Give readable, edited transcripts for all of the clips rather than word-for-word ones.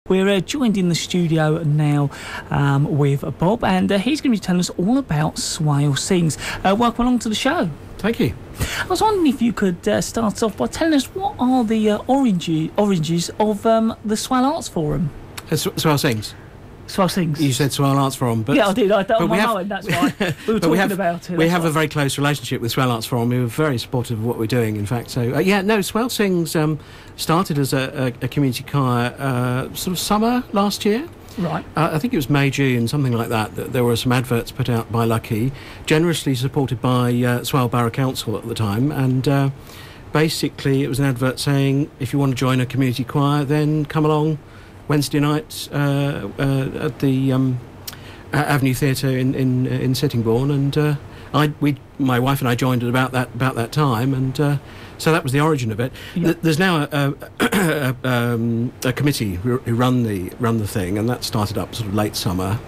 We're joined in the studio now with Bob, and he's going to be telling us all about Swale Sings. Welcome along to the show. Thank you. I was wondering if you could start off by telling us what are the origins of the Swale Arts Forum? Swale Sings. Swale Sings. You said Swale Arts Forum, but yeah, I did. On my mind, that's why we were talking about it. We have a very close relationship with Swale Arts Forum. We were very supportive of what we're doing, in fact. So Swale Sings started as a community choir sort of summer last year. Right. I think it was May, June, something like that. There were some adverts put out by Lucky, generously supported by Swale Borough Council at the time, and basically it was an advert saying if you want to join a community choir, then come along Wednesday night at the Avenue Theatre in Sittingbourne, and my wife and I joined at about that time, and so that was the origin of it. Yep. There's now a committee who run the thing, and that started up sort of late summer.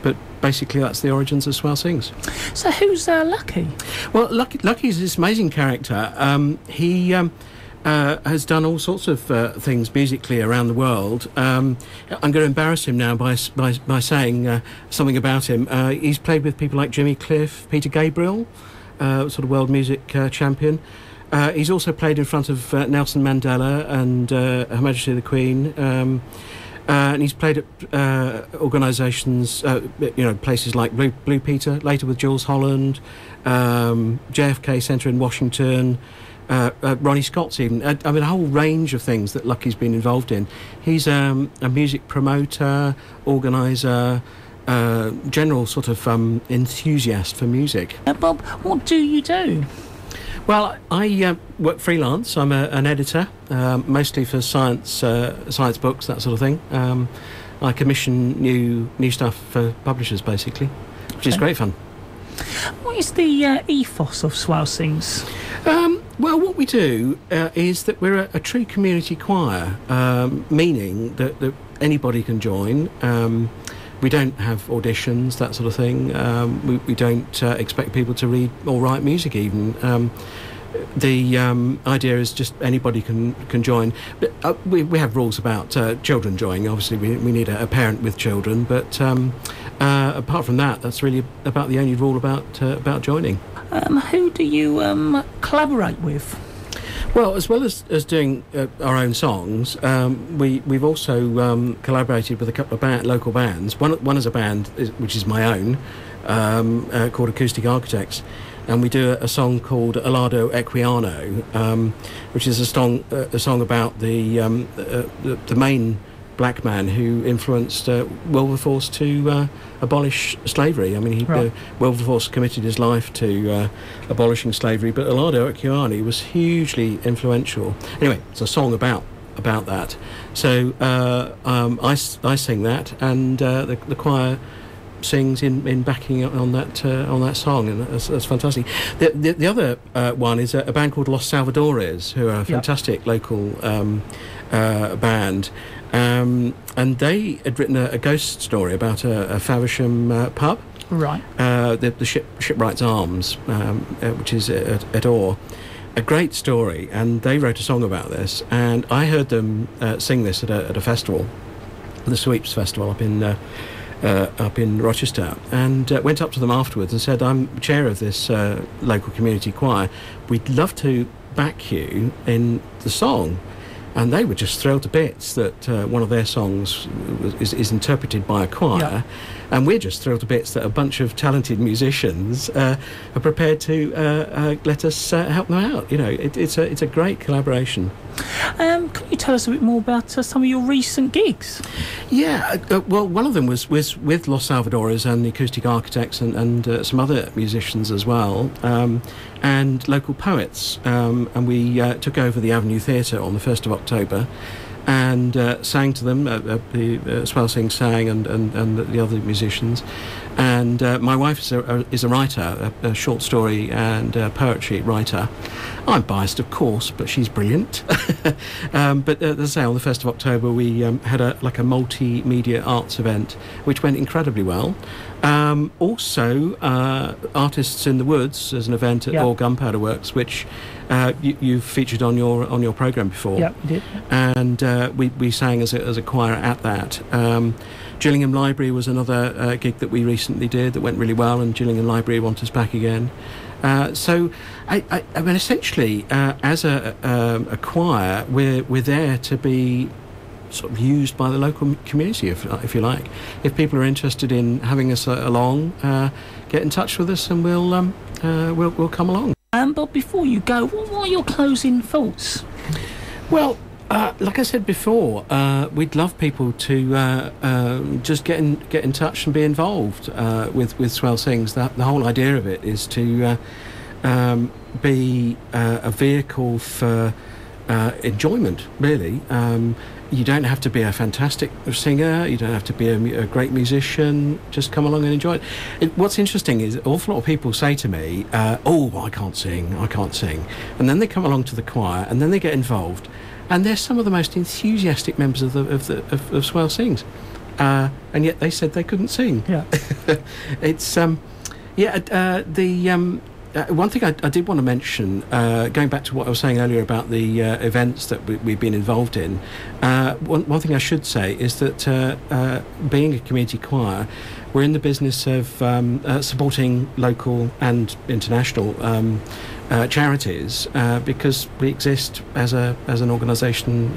But basically, that's the origins of Swale Sings. So who's Lucky? Well, Lucky is this amazing character. He has done all sorts of things musically around the world. I'm going to embarrass him now by saying something about him. He's played with people like Jimmy Cliff, Peter Gabriel, sort of world music champion. He's also played in front of Nelson Mandela and Her Majesty the Queen. And he's played at organisations, places like Blue Peter, later with Jules Holland, JFK Centre in Washington, Ronnie Scott's even. I mean, a whole range of things that Lucky's been involved in. He's a music promoter, organiser, general sort of enthusiast for music. Bob, what do you do? Well, I work freelance. I'm an editor, mostly for science books, that sort of thing. I commission new stuff for publishers, basically, which is great fun. What is the ethos of Swale Sings? Well, what we do is that we're a true community choir, meaning that anybody can join. We don't have auditions, that sort of thing. We don't expect people to read or write music even. The idea is just anybody can join. But, we have rules about children joining. Obviously, we need a parent with children. But apart from that, that's really about the only rule about joining. Who do you collaborate with? Well, as well as doing our own songs, we've also collaborated with a couple of local bands. One is a band which is my own, called Acoustic Architects, and we do a song called Alado Equiano, which is a song about the main black man who influenced Wilberforce to abolish slavery. I mean, Wilberforce committed his life to abolishing slavery, but Alado Equiano was hugely influential. Anyway, it's a song about that. So I sing that, and the choir sings in backing on that song, and that's fantastic. The other one is a band called Los Salvadores, who are a fantastic local band. And they had written a ghost story about a Faversham pub. Right. The Shipwright's Arms, which is at Orr. A great story, and they wrote a song about this, and I heard them sing this at a festival, the Sweeps Festival up in Rochester, and went up to them afterwards and said, I'm chair of this local community choir. We'd love to back you in the song. And they were just thrilled to bits that one of their songs is interpreted by a choir, and we're just thrilled to bits that a bunch of talented musicians are prepared to let us help them out. You know, it's a great collaboration. Can you tell us a bit more about some of your recent gigs? Yeah, well, one of them was with Los Salvadores and the Acoustic Architects and some other musicians as well, and local poets. And we took over the Avenue Theatre on the 1st of October and sang to them. The Swale Sings sang and the other musicians. And my wife is a writer, a short story and poetry writer. I'm biased, of course, but she's brilliant. But as I say, on the 1st of October, we had a multimedia arts event, which went incredibly well. Also, Artists in the Woods as an event at All Gunpowder Works, which you've featured on your programme before. Yeah, we did. And we sang as a choir at that. Gillingham Library was another gig that we recently did that went really well, and Gillingham Library want us back again. So, I mean, essentially, as a choir, we're there to be sort of used by the local community, if you like. If people are interested in having us along, get in touch with us, and we'll come along. But before you go, what are your closing thoughts? Well, like I said before, we'd love people to just get in touch and be involved with Swale Sings. The whole idea of it is to be a vehicle for enjoyment, really. You don't have to be a fantastic singer, you don't have to be a great musician, just come along and enjoy it. What's interesting is an awful lot of people say to me, oh, I can't sing, and then they come along to the choir and then they get involved, and they're some of the most enthusiastic members of Swale Sings, and yet they said they couldn't sing. Yeah. It's one thing I did want to mention, going back to what I was saying earlier about the events that we've been involved in, one thing I should say is that being a community choir, we're in the business of supporting local and international charities, because we exist as an organisation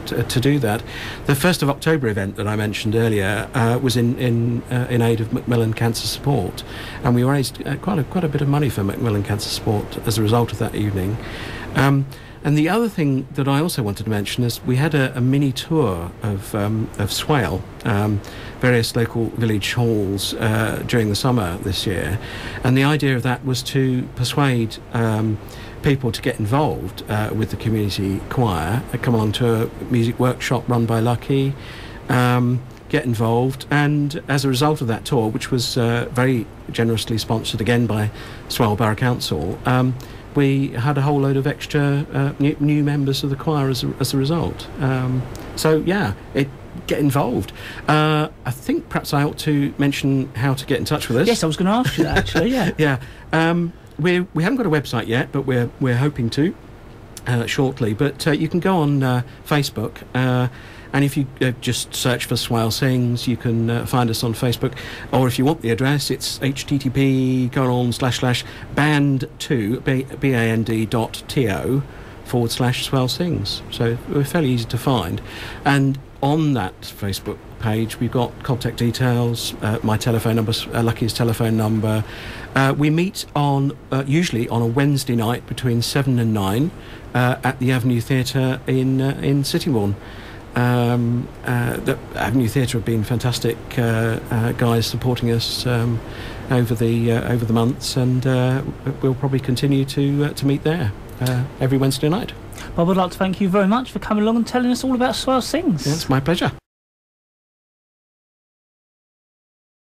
to do that. The 1st of October event that I mentioned earlier was in aid of Macmillan Cancer Support, and we raised quite a bit of money for Macmillan Cancer Support as a result of that evening. And the other thing that I also wanted to mention is we had a mini tour of Swale, various local village halls during the summer this year, and the idea of that was to persuade people to get involved with the community choir, come along to a music workshop run by Lucky, get involved, and as a result of that tour, which was very generously sponsored again by Swale Borough Council, we had a whole load of extra new members of the choir as a result. So yeah, get involved. I think perhaps I ought to mention how to get in touch with us. Yes, I was going to ask you that, actually. Yeah. Yeah. We haven't got a website yet, but we're hoping to shortly. But you can go on Facebook. And if you just search for Swale Sings, you can find us on Facebook. Or if you want the address, it's http://band2.to/Swale Sings. So we're fairly easy to find. And on that Facebook page, we've got contact details, my telephone number, Lucky's telephone number. We meet usually on a Wednesday night between 7 and 9 at the Avenue Theatre in Sittingbourne. The Avenue Theatre have been fantastic guys supporting us over the months, and we'll probably continue to meet there every Wednesday night. Bob, I'd like to thank you very much for coming along and telling us all about Swale Sings. Yeah, it's my pleasure.